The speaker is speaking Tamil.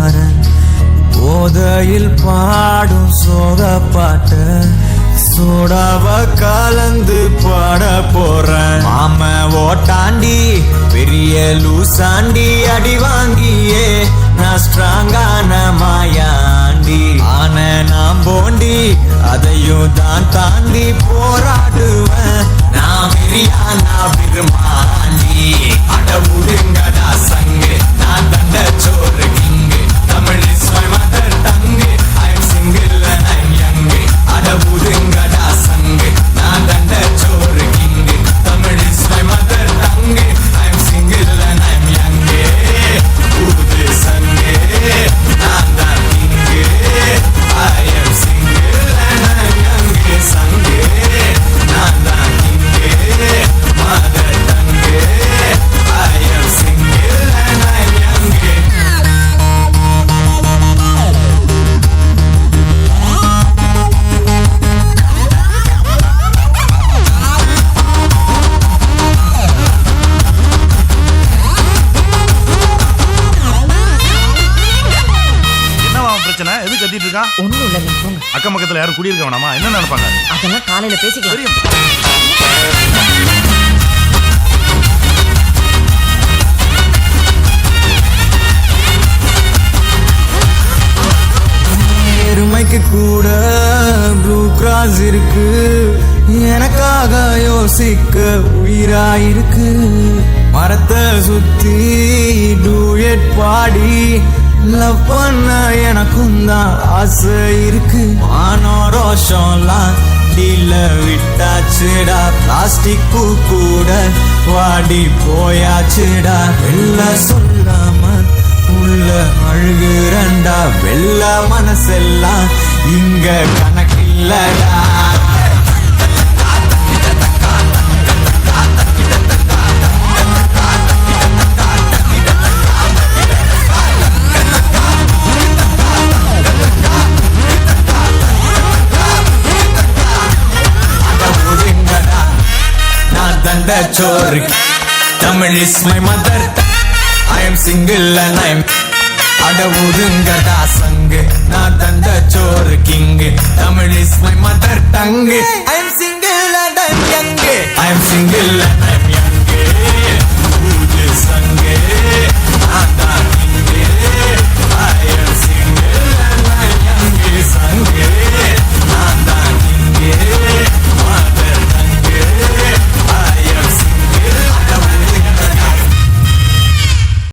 காரன் போதையில் பாடும் சோக பாட்ட சோடாவ கலந்து பாட போறேன். மாம ஓட்டாண்டி பெரிய லூசாண்டி அடி வாங்கியே நான் ஸ்ட்ராங்கான மாயாண்டி ஆன நாம் போண்டி அதையும் தான் தாண்டி போராடுவேன். நான் வெறியா நான் விரும்பாண்டி அட முடுங்கடா சங்கு நான் தண்ட சோறு king Tamil is my mother tongue I am single and I am young அட முடுங்கடா சங்கு நான் தண்ட சோறு king Tamil is my mother tongue I am single and I am young ஊது சங்கு நான் தான் king I am single and I am young சங்கு நான் தான் king mother tongue I am single and I am young. பிரச்சனை எது கத்திட்டு இருக்கான்? ஒண்ணும் இல்ல நீங்க போங்க. அக்கம் பக்கத்துல யாரும் குடியிருக்க வேணாமா? என்ன நினைப்பாங்க? அதெல்லாம் காலையில பேசிக்கலாம். தெரியும். எருமைக்கு கூட ப்ளூ கிராஸ் இருக்கு எனக்காக யோசிக்க உயிராயிருக்கு. மரத்தை சுத்தி டூயட் பாடி லவ் பண்ண எனக்கும் தான் ஆசை இருக்கு. மானோ ரோஷம்லாம் டீல விட்டாச்சுடா பிளாஸ்டிக் பூ கூட வாடி போயாச்சுடா. வெள்ள சொல்லாம உள்ள அழுகுறண்டா வெள்ள மனசெல்லாம் இங்க கணக்கில்லடா. தண்ட சோறு Tamil is my mother I am single and I am அட ஒதுங்கடா சங்கு நான் தண்ட சோறு king Tamil is my mother tongue I am single and I am young I am single and I am